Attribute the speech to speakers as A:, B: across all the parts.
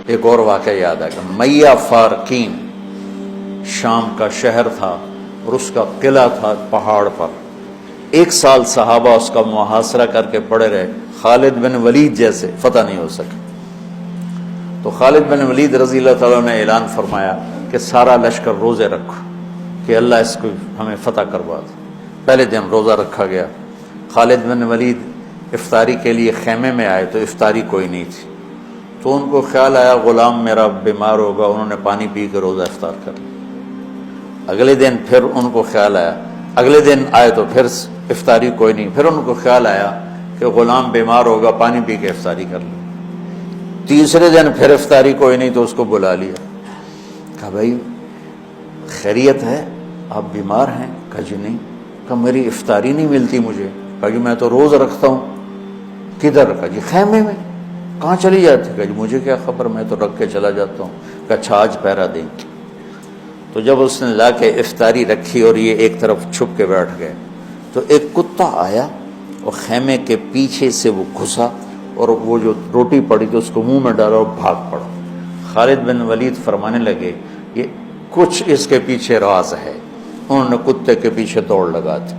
A: ایک اور واقعہ یاد آ گیا، میہ فارقین شام کا شہر تھا اور اس کا قلعہ تھا پہاڑ پر. 1 سال صحابہ اس کا محاصرہ کر کے پڑے رہے، خالد بن ولید جیسے فتح نہیں ہو سکے. تو خالد بن ولید رضی اللہ تعالیٰ نے اعلان فرمایا کہ سارا لشکر روزے رکھو کہ اللہ اس کو ہمیں فتح کروا دے. پہلے دن روزہ رکھا گیا. خالد بن ولید افطاری کے لیے خیمے میں آئے تو افطاری کوئی نہیں تھی، تو ان کو خیال آیا غلام میرا بیمار ہوگا، انہوں نے پانی پی کے روزہ افطار کر لیا. اگلے دن پھر ان کو خیال آیا، اگلے دن آئے تو پھر افطاری کوئی نہیں، پھر ان کو خیال آیا کہ غلام بیمار ہوگا، پانی پی کے افطاری کر لیں. تیسرے دن پھر افطاری کوئی نہیں تو اس کو بلا لیا، کہا بھائی خیریت ہے، آپ بیمار ہیں؟ کہا جی نہیں. کہا میری افطاری نہیں ملتی مجھے. کہا جی میں تو روز رکھتا ہوں. کدھر؟ کہا جی خیمے میں. کہاں چلی جاتی؟ کہا جی مجھے کیا خبر، میں تو رکھ کے چلا جاتا ہوں. کہا اچھا آج پہرا دیں. تو جب اس نے لا کے افطاری رکھی اور یہ ایک طرف چھپ کے بیٹھ گئے تو ایک کتا آیا اور خیمے کے پیچھے سے وہ گھسا اور وہ جو روٹی پڑی تو اس کو منہ میں ڈالا اور بھاگ پڑا. خالد بن ولید فرمانے لگے یہ کچھ اس کے پیچھے راز ہے. انہوں نے کتے کے پیچھے دوڑ لگا دی.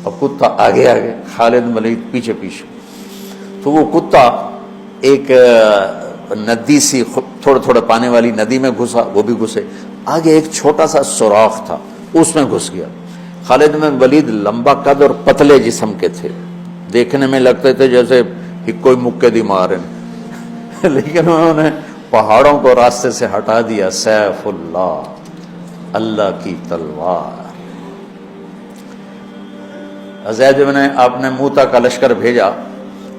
A: اب کتا آگے آگے، خالد بن ولید پیچھے پیچھے. تو وہ کتا ایک ندی سی تھوڑے تھوڑے پانی والی ندی میں گھسا، وہ بھی گھسے. آگے ایک چھوٹا سا سوراخ تھا، اس میں گھس گیا. خالد بن ولید لمبا قد اور پتلے جسم کے تھے، دیکھنے میں لگتے تھے جیسے کوئی مکے دی مارن لیکن انہوں نے پہاڑوں کو راستے سے ہٹا دیا. سیف اللہ، اللہ کی تلوار. زید بن، آپ نے موتا کا لشکر بھیجا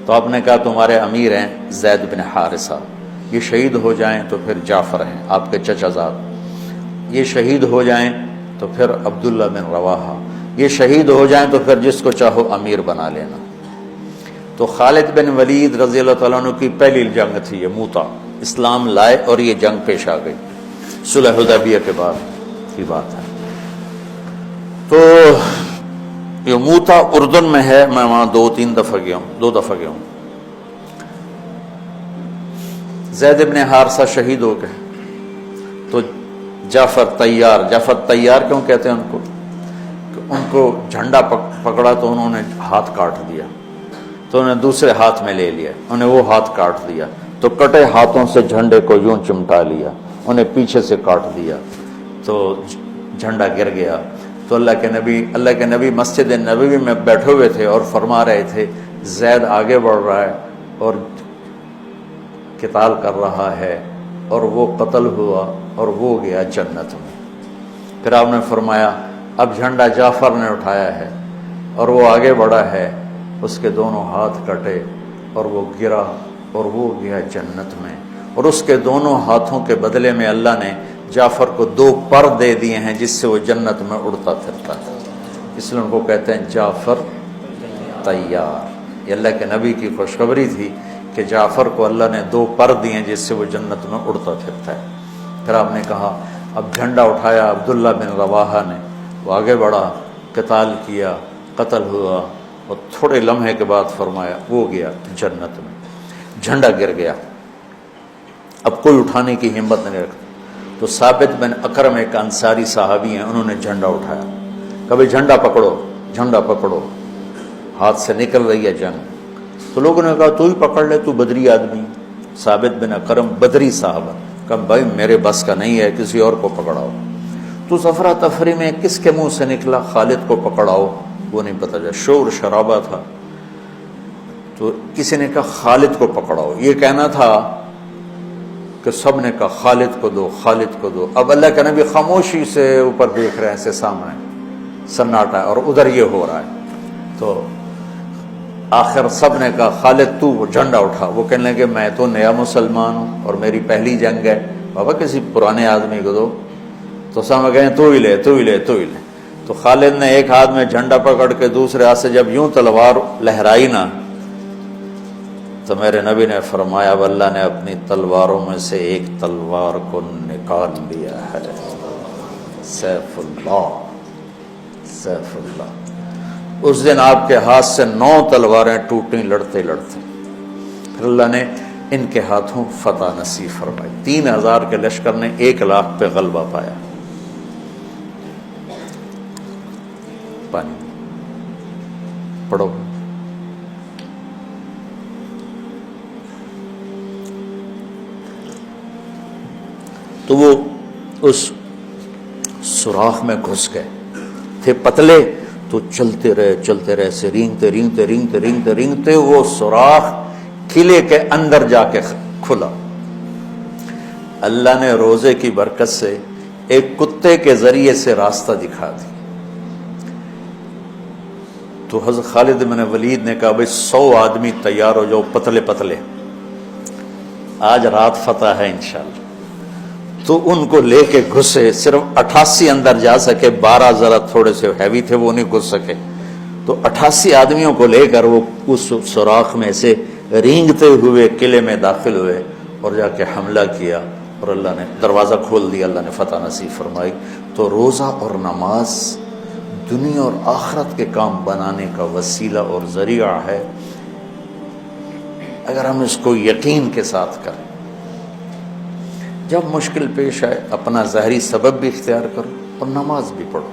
A: تو آپ نے کہا تمہارے امیر ہیں زید بن حارثہ، یہ شہید ہو جائیں تو پھر جعفر ہیں آپ کے چچا زاد، یہ شہید ہو جائیں تو پھر عبداللہ بن رواحہ، یہ شہید ہو جائیں تو پھر جس کو چاہو امیر بنا لینا. تو خالد بن ولید رضی اللہ تعالیٰ عنہ کی پہلی جنگ تھی یہ موتا. اسلام لائے اور یہ جنگ پیش آ گئی، صلح حدیبیہ کے بعد کی بات ہے. تو یہ موتا اردن میں ہے، میں وہاں 2 دفعہ گیا ہوں. زید بن حارثہ شہید ہو گئے تو جعفر تیار کیوں کہتے ہیں ان کو؟ کہ ان کو جھنڈا پکڑا تو انہوں نے ہاتھ کاٹ دیا، تو انہوں نے دوسرے ہاتھ میں لے لیا، انہیں وہ ہاتھ کاٹ دیا، تو کٹے ہاتھوں سے جھنڈے کو یوں چمٹا لیا، انہیں پیچھے سے کاٹ دیا تو جھنڈا گر گیا. تو اللہ کے نبی مسجد نبوی میں بیٹھے ہوئے تھے اور فرما رہے تھے زید آگے بڑھ رہا ہے اور قتال کر رہا ہے اور وہ قتل ہوا اور وہ گیا جنت میں. پھر آپ نے فرمایا اب جھنڈا جعفر نے اٹھایا ہے اور وہ آگے بڑھا ہے، اس کے دونوں ہاتھ کٹے اور وہ گرا اور وہ گیا جنت میں. اور اس کے دونوں ہاتھوں کے بدلے میں اللہ نے جعفر کو 2 پر دے دیے ہیں جس سے وہ جنت میں اڑتا پھرتا ہے. اس لیے ان کو کہتے ہیں جعفر تیار. یہ اللہ کے نبی کی خوشخبری تھی کہ جعفر کو اللہ نے 2 پر دیے جس سے وہ جنت میں اڑتا پھرتا ہے. پھر آپ نے کہا اب جھنڈا اٹھایا عبداللہ بن رواحہ نے، وہ آگے بڑھا، قتال کیا، قتل ہوا اور تھوڑے لمحے کے بعد فرمایا وہ گیا جنت میں. جھنڈا گر گیا، اب کوئی اٹھانے کی ہمت نہیں رکھتا. تو ثابت بن اکرم ایک انصاری صحابی ہیں، انہوں نے جھنڈا اٹھایا، کبھی جھنڈا پکڑو، ہاتھ سے نکل رہی ہے جنگ. تو لوگوں نے کہا تو ہی پکڑ لے، تو بدری آدمی. ثابت بن اکرم بدری صحابہ، کہا بھائی میرے بس کا نہیں ہے، کسی اور کو پکڑاؤ. تو افرا تفری میں کس کے منہ سے نکلا خالد کو پکڑاؤ، وہ نہیں پتہ چلا، شور شرابہ تھا. تو کسی نے کہا خالد کو پکڑاؤ. یہ کہنا تھا کہ سب نے کہا خالد کو دو. اب اللہ کے نبی خاموشی سے اوپر دیکھ رہے ہیں، سے سامنے سناٹا ہے اور ادھر یہ ہو رہا ہے. تو آخر سب نے کہا خالد تو جھنڈا اٹھا. وہ کہنے لگے میں تو نیا مسلمان ہوں اور میری پہلی جنگ ہے، بابا کسی پرانے آدمی کو دو. تو سب کہیں تو ہی لے. تو خالد نے ایک ہاتھ میں جھنڈا پکڑ کے دوسرے ہاتھ سے جب یوں تلوار لہرائی نا تو میرے نبی نے فرمایا اب اللہ نے اپنی تلواروں میں سے ایک تلوار کو نکال لیا ہے. سیف اللہ. اس دن آپ کے ہاتھ سے 9 تلواریں ٹوٹیں لڑتے. پھر اللہ نے ان کے ہاتھوں فتح نصیب فرمائی۔ 3000 کے لشکر نے 1,00,000 پہ غلبہ پایا۔ پانی پڑھو۔ تو وہ اس سوراخ میں گھس گئے تھے، پتلے تو چلتے رہے سے رینگتے وہ سوراخ قلعے کے اندر جا کے کھلا۔ اللہ نے روزے کی برکت سے ایک کتے کے ذریعے سے راستہ دکھا دی۔ تو حضرت خالد بن ولید نے کہا بھائی 100 آدمی تیار ہو جاؤ، پتلے پتلے، آج رات فتح ہے انشاءاللہ۔ تو ان کو لے کے گھسے، صرف 88 اندر جا سکے، 12 ذرا تھوڑے سے ہیوی تھے، وہ نہیں گھس سکے۔ تو 88 آدمیوں کو لے کر وہ اس سوراخ میں سے رینگتے ہوئے قلعے میں داخل ہوئے اور جا کے حملہ کیا، اور اللہ نے دروازہ کھول دیا، اللہ نے فتح نصیب فرمائی۔ تو روزہ اور نماز دنیا اور آخرت کے کام بنانے کا وسیلہ اور ذریعہ ہے، اگر ہم اس کو یقین کے ساتھ کریں۔ جب مشکل پیش آئے اپنا ظاہری سبب بھی اختیار کرو اور نماز بھی پڑھو۔